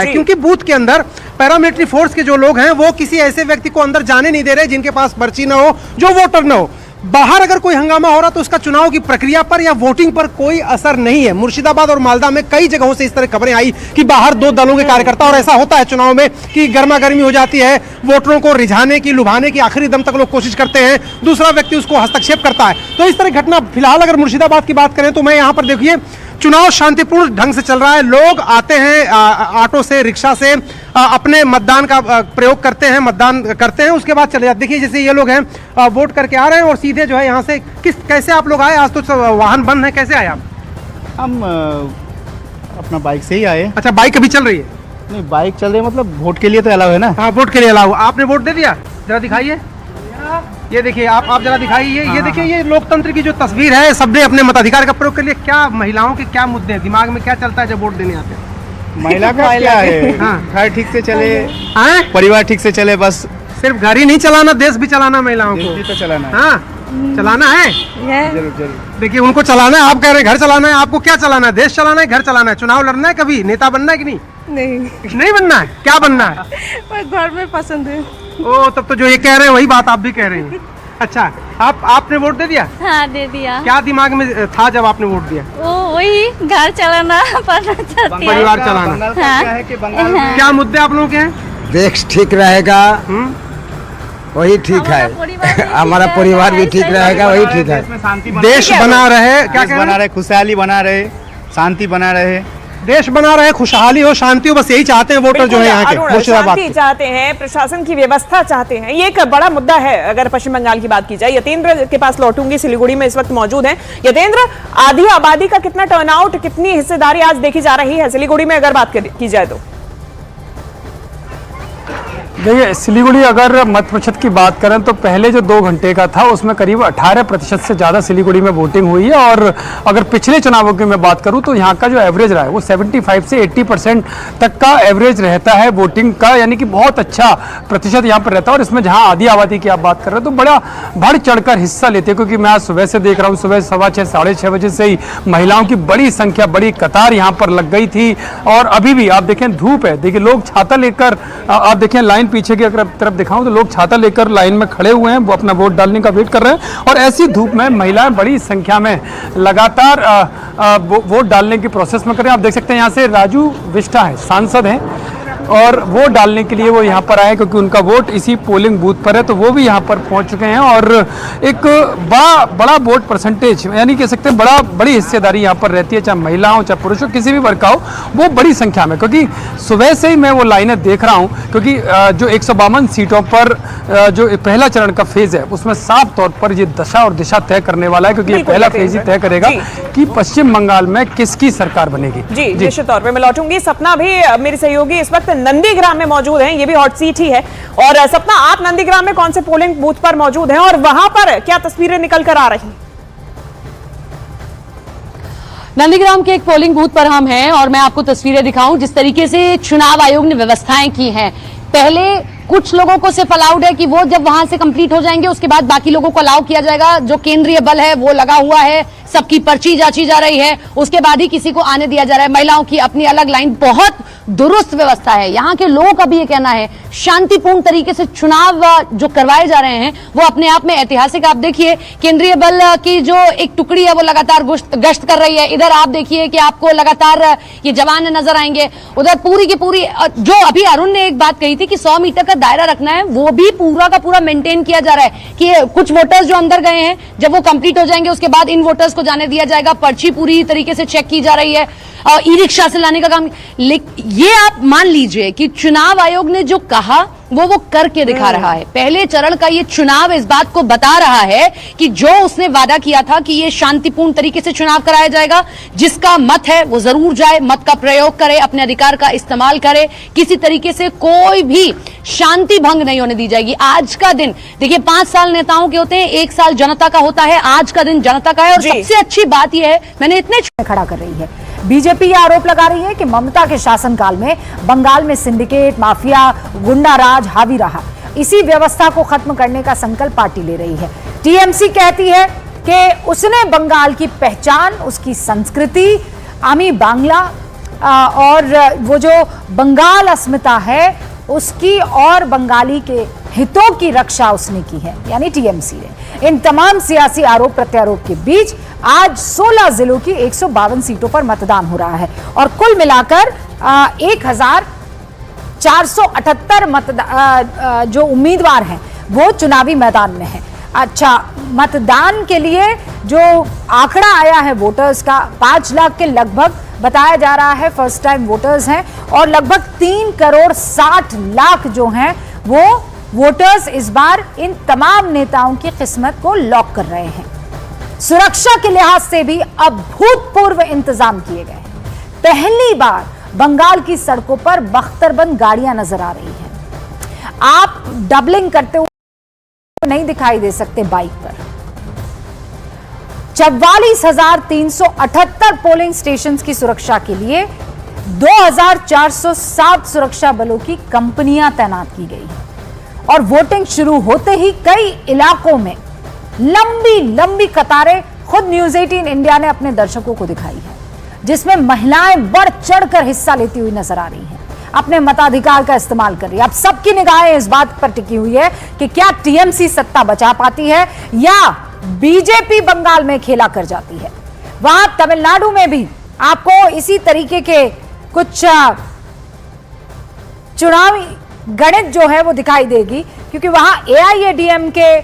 क्योंकि बूथ के अंदर पैरामिलिट्री फोर्स के जो लोग हैं वो किसी ऐसे व्यक्ति को अंदर जाने नहीं दे रहे जिनके पास पर्ची ना हो, जो वोटर ना हो। बाहर अगर कोई हंगामा हो रहा तो उसका चुनाव की प्रक्रिया पर या वोटिंग पर कोई असर नहीं है। मुर्शिदाबाद और मालदा में कई जगहों से इस तरह खबरें आई कि बाहर दो दलों के कार्यकर्ता, और ऐसा होता है चुनाव में कि गर्मा गर्मी हो जाती है, वोटरों को रिझाने की, लुभाने की आखिरी दम तक लोग कोशिश करते हैं, दूसरा व्यक्ति उसको हस्तक्षेप करता है। तो इस तरह घटना फिलहाल अगर मुर्शिदाबाद की बात करें तो मैं यहाँ पर देखिए चुनाव शांतिपूर्ण ढंग से चल रहा है। लोग आते हैं ऑटो से, रिक्शा से, अपने मतदान का प्रयोग करते हैं, मतदान करते हैं, उसके बाद चले जाते। देखिए जैसे ये लोग हैं वोट करके आ रहे हैं और सीधे जो है यहाँ से कैसे आप लोग आए? आज तो वाहन बंद है, कैसे आए आप? हम अपना बाइक से ही आए। अच्छा, बाइक अभी चल रही है? नहीं, बाइक चल रही है, मतलब वोट के लिए तो अलाउ है ना। हाँ, वोट के लिए अलाउ। आपने वोट दे दिया? जरा दिखाइए, ये देखिए, आप जरा दिखाइए। ये देखिए, ये लोकतंत्र की जो तस्वीर है, सबने अपने मताधिकार का प्रयोग कर लिया। क्या महिलाओं के क्या मुद्दे हैं, दिमाग में क्या चलता है जब वोट देने आते हैं? महिला का क्या है, घर ठीक से चले, परिवार ठीक से चले, बस। सिर्फ घर ही नहीं चलाना, देश भी चलाना महिलाओं को। भी तो चलाना है। हाँ, चलाना है। जरूर जरूर। देखिए, उनको चलाना है, आप कह रहे हैं घर चलाना है। आपको क्या चलाना है? देश चलाना है, घर चलाना है, चुनाव लड़ना है, कभी नेता बनना है कि नहीं? नहीं बनना है। क्या बनना है? घर में पसंद है। ओ, तब तो जो ये कह रहे हैं वही बात आप भी कह रहे हैं। अच्छा, आपने वोट दे दिया? हाँ, दे दिया। क्या दिमाग में था जब आपने वोट दिया? वही घर चलाना, परिवार चलाना। हाँ। क्या है कि बंगाल में क्या मुद्दे आप लोगों के हैं? देश ठीक रहेगा, वही ठीक है। हमारा परिवार भी ठीक रहेगा, वही ठीक है। देश बना रहे, क्या बना रहे, खुशहाली बना रहे, शांति बना रहे, देश बना रहे, खुशहाली हो, शांति हो, बस यही चाहते हैं वोटर जो है यहाँ के मुर्शिदाबाद शांति चाहते हैं, प्रशासन की व्यवस्था चाहते हैं। ये एक बड़ा मुद्दा है अगर पश्चिम बंगाल की बात की जाए। यतेंद्र के पास लौटूंगी, सिलीगुड़ी में इस वक्त मौजूद हैं। यतेंद्र, आधी आबादी का कितना टर्नआउट, कितनी हिस्सेदारी आज देखी जा रही है सिलीगुड़ी में अगर बात की जाए तो? देखिए, सिलीगुड़ी अगर मत प्रतिशत की बात करें तो पहले जो 2 घंटे का था उसमें करीब 18% से ज़्यादा सिलीगुड़ी में वोटिंग हुई है। और अगर पिछले चुनावों की मैं बात करूं तो यहाँ का जो एवरेज रहा है वो 75 से 80% तक का एवरेज रहता है वोटिंग का, यानी कि बहुत अच्छा प्रतिशत यहाँ पर रहता है। और इसमें जहाँ आधी आबादी की आप बात कर रहे हो तो बड़ा बढ़ चढ़कर हिस्सा लेते हैं, क्योंकि मैं आज सुबह से देख रहा हूँ, सुबह 6:15 साढ़े 6 बजे से ही महिलाओं की बड़ी संख्या, बड़ी कतार यहाँ पर लग गई थी। और अभी भी आप देखें धूप है, देखिए लोग छाता लेकर, आप देखें लाइन पीछे की अगर तरफ दिखाऊं तो लोग छाता लेकर लाइन में खड़े हुए हैं, वो अपना वोट डालने का वेट कर रहे हैं। और ऐसी धूप में महिलाएं बड़ी संख्या में लगातार वोट डालने की प्रोसेस में कर रहे हैं। आप देख सकते हैं यहाँ से राजू विष्टा है, सांसद हैं, और वोट डालने के लिए वो यहाँ पर आए क्योंकि उनका वोट इसी पोलिंग बूथ पर है, तो वो भी यहाँ पर पहुँच चुके हैं। और एक बड़ा वोट परसेंटेज, यानी कह सकते हैं बड़ी हिस्सेदारी यहाँ पर रहती है, चाहे महिला हो चाहे पुरुष हो, किसी भी वर्ग का हो, वो बड़ी संख्या में। क्योंकि सुबह से ही मैं वो लाइनें देख रहा हूँ, क्योंकि जो 152 सीटों पर जो पहला चरण का फेज है उसमें साफ तौर पर ये दशा और दिशा तय करने वाला है, क्योंकि ये पहला फेज ही तय करेगा कि पश्चिम बंगाल में किसकी सरकार बनेगी। जी, निश्चित तौर पर मैं लौटूंगी। सपना भी मेरी सहयोगी इस वक्त नंदीग्राम में मौजूद हैं, ये भी हॉट सीट ही है। और सपना, आप नंदीग्राम में कौन से पोलिंग बूथ पर मौजूद हैं और वहां पर क्या तस्वीरें निकल कर आ रही? नंदीग्राम के एक पोलिंग बूथ पर हम हैं और मैं आपको तस्वीरें दिखाऊं जिस तरीके से चुनाव आयोग ने व्यवस्थाएं की हैं। पहले कुछ लोगों को सिर्फ अलाउड है कि वो जब वहां से कंप्लीट हो जाएंगे उसके बाद बाकी लोगों को अलाउ किया जाएगा। जो केंद्रीय बल है वो लगा हुआ है, सबकी पर्ची जांची जा रही है, उसके बाद ही किसी को आने दिया जा रहा है। महिलाओं की अपनी अलग लाइन, बहुत दुरुस्त व्यवस्था है। यहाँ के लोगों का भी ये कहना है शांतिपूर्ण तरीके से चुनाव जो करवाए जा रहे हैं वो अपने आप में ऐतिहासिक। आप देखिए केंद्रीय बल की जो एक टुकड़ी है वो लगातार गश्त कर रही है। इधर आप देखिए कि आपको लगातार ये जवान नजर आएंगे। उधर पूरी की पूरी, जो अभी अरुण ने एक बात कही थी कि 100 मीटर का दायरा रखना है, वो भी पूरा का पूरा मेंटेन किया जा रहा है कि कुछ वोटर्स जो अंदर गए हैं जब वो कंप्लीट हो जाएंगे उसके बाद इन वोटर्स को जाने दिया जाएगा। पर्ची पूरी तरीके से चेक की जा रही है और ई रिक्शा से लाने का काम। ये आप मान लीजिए कि चुनाव आयोग ने जो कहा वो करके दिखा रहा है। पहले चरण का ये चुनाव इस बात को बता रहा है कि जो उसने वादा किया था कि ये शांतिपूर्ण तरीके से चुनाव कराया जाएगा, जिसका मत है वो जरूर जाए, मत का प्रयोग करे, अपने अधिकार का इस्तेमाल करे, किसी तरीके से कोई भी शांति भंग नहीं होने दी जाएगी। आज का दिन देखिए, 5 साल नेताओं के होते हैं, 1 साल जनता का होता है, आज का दिन जनता का है। और सबसे अच्छी बात यह है, मैंने इतने खड़ा कर रही है। बीजेपी यह आरोप लगा रही है कि ममता के शासनकाल में बंगाल में सिंडिकेट, माफिया, गुंडा राज हावी रहा। इसी व्यवस्था को खत्म करने का संकल्प पार्टी ले रही है। टीएमसी कहती है कि उसने बंगाल की पहचान, उसकी संस्कृति, आमी बांग्ला और वो जो बंगाल अस्मिता है उसकी और बंगाली के हितों की रक्षा उसने की है, यानी टीएमसी ने। इन तमाम सियासी आरोप प्रत्यारोप के बीच आज 16 जिलों की 152 सीटों पर मतदान हो रहा है और कुल मिलाकर 1478 जो उम्मीदवार हैं वो चुनावी मैदान में हैं। अच्छा, मतदान के लिए जो आंकड़ा आया है वोटर्स का 5 लाख के लगभग बताया जा रहा है फर्स्ट टाइम वोटर्स हैं और लगभग 3 करोड़ 60 लाख जो हैं वो वोटर्स इस बार इन तमाम नेताओं की किस्मत को लॉक कर रहे हैं। सुरक्षा के लिहाज से भी अभूतपूर्व इंतजाम किए गए हैं। पहली बार बंगाल की सड़कों पर बख्तरबंद गाड़ियां नजर आ रही हैं। आप डबलिंग करते हुए नहीं दिखाई दे सकते बाइक पर। 44,378 पोलिंग स्टेशंस की सुरक्षा के लिए 2,407 सुरक्षा बलों की कंपनियां तैनात की गई हैं और वोटिंग शुरू होते ही कई इलाकों में लंबी लंबी कतारें खुद न्यूज 18 इंडिया ने अपने दर्शकों को दिखाई है, जिसमें महिलाएं बढ़ चढ़कर हिस्सा लेती हुई नजर आ रही हैं, अपने मताधिकार का इस्तेमाल कर रही है। अब सबकी निगाहें इस बात पर टिकी हुई है कि क्या टीएमसी सत्ता बचा पाती है या बीजेपी बंगाल में खेला कर जाती है। वहां तमिलनाडु में भी आपको इसी तरीके के कुछ चुनावी गणित जो है वो दिखाई देगी, क्योंकि वहां एआईएडीएमके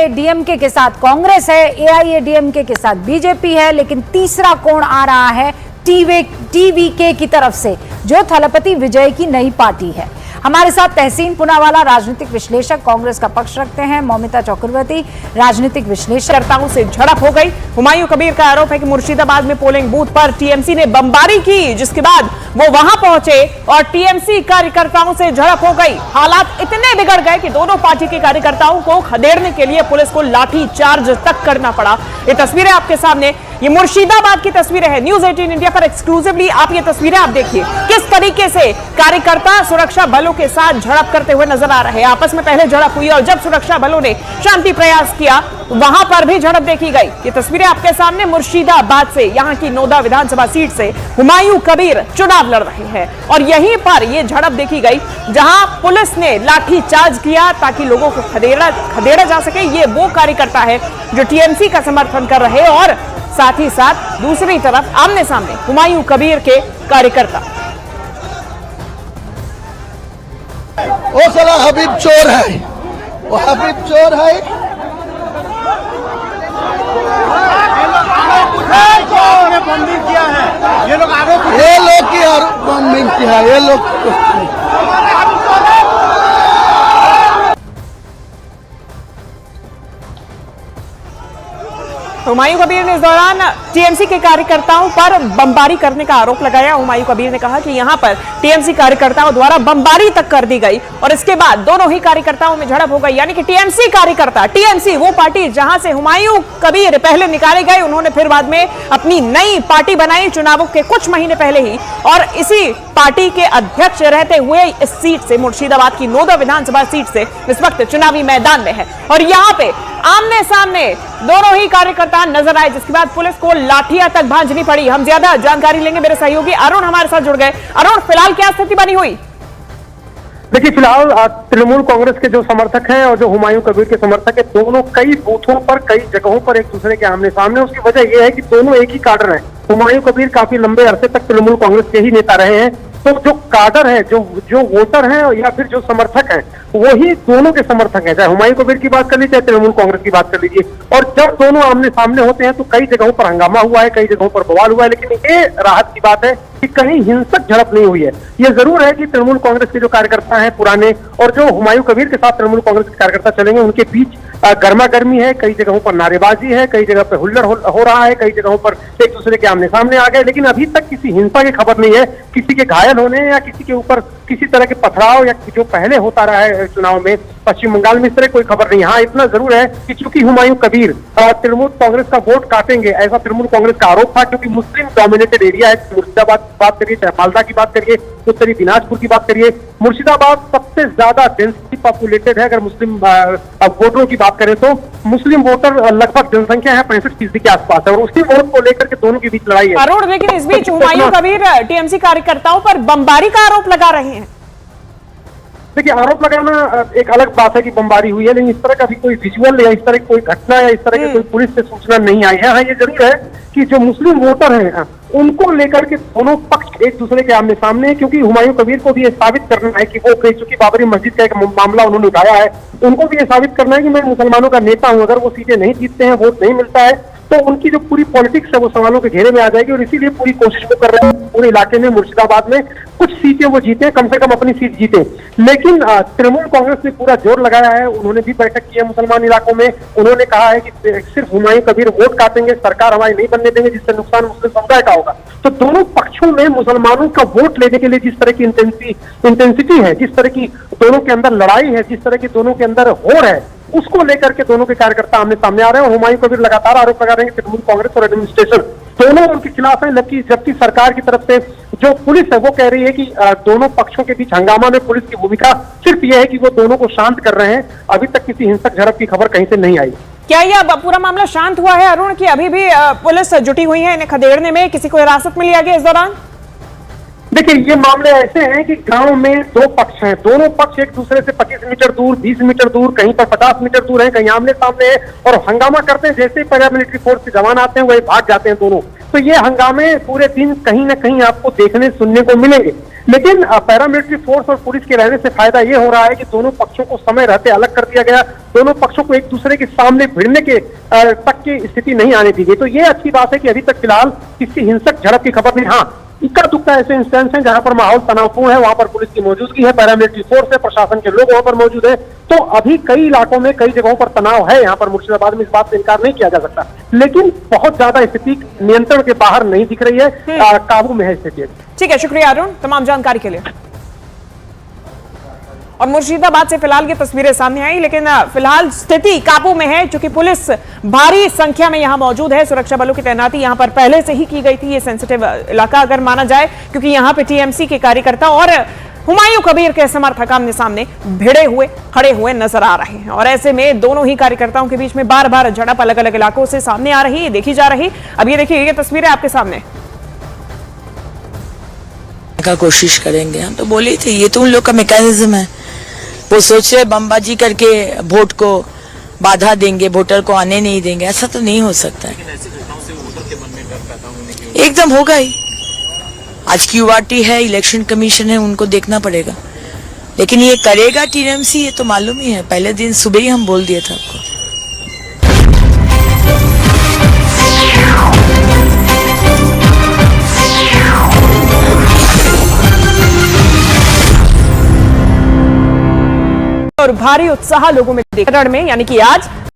डीएमके के साथ कांग्रेस है, एआईएडीएमके के साथ बीजेपी है, लेकिन तीसरा कोण आ रहा है टीवीके की तरफ से, जो थलपति विजय की नई पार्टी है। हमारे साथ तहसीन पुनावाला राजनीतिक विश्लेषक कांग्रेस का पक्ष रखते हैं, मौमिता चक्रवर्ती राजनीतिक विश्लेषकर्ताओं से झड़प हो गई। हुमायूं कबीर का आरोप है कि मुर्शिदाबाद में पोलिंग बूथ पर टीएमसी ने बमबारी की, जिसके बाद वो वहां पहुंचे और टीएमसी कार्यकर्ताओं से झड़प हो गई। हालात इतने बिगड़ गए कि दोनों पार्टी के कार्यकर्ताओं को खदेड़ने के लिए पुलिस को लाठी चार्ज तक करना पड़ा। ये तस्वीरें आपके सामने, ये मुर्शिदाबाद की तस्वीरें हैं। न्यूज 18 इंडिया पर एक्सक्लूसिवली आप ये तस्वीरें आप देखिए किस तरीके से कार्यकर्ता सुरक्षा बलों के साथ झड़प करते हुए नजर आ रहे हैं। आपस में पहले झड़प हुई और जब सुरक्षा बलों ने शांति प्रयास किया वहां पर भी झड़प देखी गई। ये तस्वीरें आपके सामने मुर्शिदाबाद से, यहाँ की नोदा विधानसभा सीट से हुमायूं कबीर चुनाव लड़ रहे हैं और यहीं पर ये झड़प देखी गई जहां पुलिस ने लाठी चार्ज किया ताकि लोगों को खदेड़ा जा सके। ये वो कार्यकर्ता है जो टीएमसी का समर्थन कर रहे और साथ ही साथ दूसरी तरफ आमने सामने हुमायूं कबीर के कार्यकर्ता। वो साला हबीब चोर है, वो हबीब चोर है। बॉम्बिंग किया है ये लोग, ये लोग की बॉम्बिंग किया है ये लोग। हुमायूं कबीर ने इस दौरान टीएमसी के कार्यकर्ताओं पर बमबारी करने का आरोप लगाया। हुमायूं कबीर ने कहा कि यहां पर टीएमसी कार्यकर्ताओं द्वारा बमबारी तक कर दी गई और इसके बाद दोनों ही कार्यकर्ताओं में झड़प हो गई। यानी कि टीएमसी कार्यकर्ता, टीएमसी वो पार्टी जहां से हुमायूं कबीर पहले निकाले गए, उन्होंने फिर बाद में अपनी नई पार्टी बनाई चुनावों के कुछ महीने पहले ही और इसी पार्टी के अध्यक्ष रहते हुए इस सीट से, मुर्शिदाबाद की नोदा विधानसभा सीट से इस वक्त चुनावी मैदान में है और यहाँ पे आमने सामने दोनों ही कार्यकर्ता नजर आए, जिसके बाद पुलिस को लाठियां तक भांजनी पड़ी। हम ज्यादा जानकारी लेंगे, मेरे सहयोगी अरुण हमारे साथ जुड़ गए। अरुण, फिलहाल क्या स्थिति बनी हुई? देखिए, फिलहाल तृणमूल कांग्रेस के जो समर्थक हैं और जो हुमायूं कबीर के समर्थक हैं, दोनों कई बूथों पर, कई जगहों पर एक दूसरे के आमने सामने। उसकी वजह यह है कि दोनों एक ही काडर हैं। हुमायूं कबीर काफी लंबे अरसे तक तृणमूल कांग्रेस के ही नेता रहे हैं, तो जो काडर है, जो वोटर हैं या फिर जो समर्थक हैं, वही दोनों के समर्थक हैं। चाहे हुमायूं कबीर की बात कर लीजिए, चाहे तृणमूल कांग्रेस की बात कर लीजिए। और जब दोनों आमने सामने होते हैं तो कई जगहों पर हंगामा हुआ है, कई जगहों पर बवाल हुआ है, लेकिन ये राहत की बात है कि कहीं हिंसक झड़प नहीं हुई है। ये जरूर है कि तृणमूल कांग्रेस के जो कार्यकर्ता हैं पुराने और जो हुमायूं कबीर के साथ तृणमूल कांग्रेस के कार्यकर्ता चलेंगे, उनके बीच गर्मा गर्मी है, कई जगहों पर नारेबाजी है, कई जगह पर हुल्लड़ हो रहा है, कई जगहों पर एक दूसरे के आमने सामने आ गए, लेकिन अभी तक किसी हिंसा की खबर नहीं है, किसी के घायल होने या किसी के ऊपर किसी तरह के पथराव या जो पहले होता रहा है चुनाव में पश्चिम बंगाल में इस तरह कोई खबर नहीं। हाँ, इतना जरूर है कि चूंकि हुमायूं कबीर तृणमूल कांग्रेस का वोट काटेंगे, ऐसा तृणमूल कांग्रेस का आरोप था, क्योंकि मुस्लिम डोमिनेटेड एरिया है। मुर्शिदाबाद की बात करिए, चाहे मालदा की बात करिए, उत्तरी दिनाजपुर की बात करिए, मुर्शिदाबाद सबसे ज्यादा डेंसिटी पॉपुलेटेड है। अगर मुस्लिम वोटरों की बात करें तो मुस्लिम वोटर लगभग जनसंख्या है 65% के आसपास है, और उसी वोट को लेकर के दोनों के बीच लड़ाई है। अरुण, लेकिन इस बीच हुमायूं कबीर टीएमसी कार्यकर्ताओं पर बमबारी का आरोप लगा रहे हैं। देखिए, आरोप लगाना एक अलग बात है कि बमबारी हुई है, लेकिन इस तरह का भी कोई विजुअल या इस तरह की कोई घटना या इस तरह की कोई पुलिस से सूचना नहीं आई है। हाँ, ये जरूर है कि जो मुस्लिम वोटर हैं उनको लेकर के दोनों पक्ष एक दूसरे के आमने सामने है, क्योंकि हुमायूं कबीर को भी ये साबित करना है कि वो चूंकि बाबरी मस्जिद का एक मामला उन्होंने उठाया है, उनको भी ये साबित करना है कि मैं मुसलमानों का नेता हूं। अगर वो सीटें नहीं जीतते हैं, वोट नहीं मिलता है, तो उनकी जो पूरी पॉलिटिक्स है वो सवालों के घेरे में आ जाएगी। और इसीलिए पूरी कोशिश वो कर रहे हैं पूरे इलाके में, मुर्शिदाबाद में कुछ सीटें वो जीते, कम से कम अपनी सीट जीते। लेकिन तृणमूल कांग्रेस ने पूरा जोर लगाया है, उन्होंने भी बैठक की है मुसलमान इलाकों में। उन्होंने कहा है कि सिर्फ हुमायूं कबीर वोट काटेंगे, सरकार हमारी नहीं बनने देंगे, जिससे नुकसान मुस्लिम समुदाय का होगा। तो दोनों पक्षों में मुसलमानों का वोट लेने के लिए जिस तरह की इंटेंसिटी है, जिस तरह की दोनों के अंदर लड़ाई है, जिस तरह की दोनों के अंदर होड़ है, उसको लेकर के दोनों के कार्यकर्ता आमने सामने आ रहे हैं। और हुमायूं कबीर लगातार आरोप लगा रहे हैं कि तृणमूल कांग्रेस और एडमिनिस्ट्रेशन दोनों उनके खिलाफ है, जबकि सरकार की तरफ से जो पुलिस है वो कह रही है कि दोनों पक्षों के बीच हंगामा में पुलिस की भूमिका सिर्फ यह है कि वो दोनों को शांत कर रहे हैं। अभी तक किसी हिंसक झड़प की खबर कहीं से नहीं आई। क्या यह पूरा मामला शांत हुआ है अरुण, कि अभी भी पुलिस जुटी हुई है इन्हें खदेड़ने में? किसी को हिरासत में लिया गया इस दौरान? देखिए, ये मामले ऐसे हैं कि गांव में दो पक्ष हैं, दोनों पक्ष एक दूसरे से 25 मीटर दूर, 20 मीटर दूर, कहीं पर 50 मीटर दूर हैं, कहीं आमने सामने हैं, और हंगामा करते हैं। जैसे ही पैरामिलिट्री फोर्स के जवान आते हैं वही भाग जाते हैं दोनों। तो ये हंगामे पूरे दिन कहीं ना कहीं आपको देखने सुनने को मिलेंगे। लेकिन पैरामिलिट्री फोर्स और पुलिस के रहने से फायदा ये हो रहा है कि दोनों पक्षों को समय रहते अलग कर दिया गया, दोनों पक्षों को एक दूसरे के सामने भिड़ने के तक की स्थिति नहीं आने दी गई। तो ये अच्छी बात है कि अभी तक फिलहाल किसी हिंसक झड़प की खबर नहीं। हाँ, इक्का दुक्का ऐसे इंस्टेंस हैं जहां पर माहौल तनावपूर्ण है, वहां पर पुलिस की मौजूदगी है, पैरामिलिट्री फोर्स है, प्रशासन के लोग वहां पर मौजूद है। तो अभी कई इलाकों में कई जगहों पर तनाव है, यहाँ पर मुर्शिदाबाद में इस बात से इनकार नहीं किया जा सकता, लेकिन बहुत ज्यादा स्थिति नियंत्रण के बाहर नहीं दिख रही है, काबू में है स्थिति। ठीक है, शुक्रिया अरुण तमाम जानकारी के लिए। और मुर्शिदाबाद से फिलहाल ये तस्वीरें सामने आई, लेकिन फिलहाल स्थिति काबू में है, क्योंकि पुलिस भारी संख्या में यहां मौजूद है। सुरक्षा बलों की तैनाती यहां पर पहले से ही की गई थी। ये सेंसिटिव इलाका अगर माना जाए, क्योंकि यहां पे टीएमसी के कार्यकर्ता और हुमायूं कबीर के समर्थक आमने सामने भिड़े हुए खड़े हुए नजर आ रहे हैं। और ऐसे में दोनों ही कार्यकर्ताओं के बीच में बार बार झड़प अलग अलग इलाकों से सामने आ रही, देखी जा रही। अब ये देखिए, ये तस्वीरें आपके सामने का कोशिश करेंगे। हम तो बोले थे ये तो उन लोग का मैकेनिज्म है, वो सोच रहे बमबाजी करके वोट को बाधा देंगे, वोटर को आने नहीं देंगे। ऐसा तो नहीं हो सकता है, एकदम होगा ही। आज क्यूआरटी है, इलेक्शन कमीशन है, उनको देखना पड़ेगा। लेकिन ये करेगा टीएमसी, ये तो मालूम ही है, पहले दिन सुबह ही हम बोल दिए थे आपको। और भारी उत्साह लोगों में यानी कि आज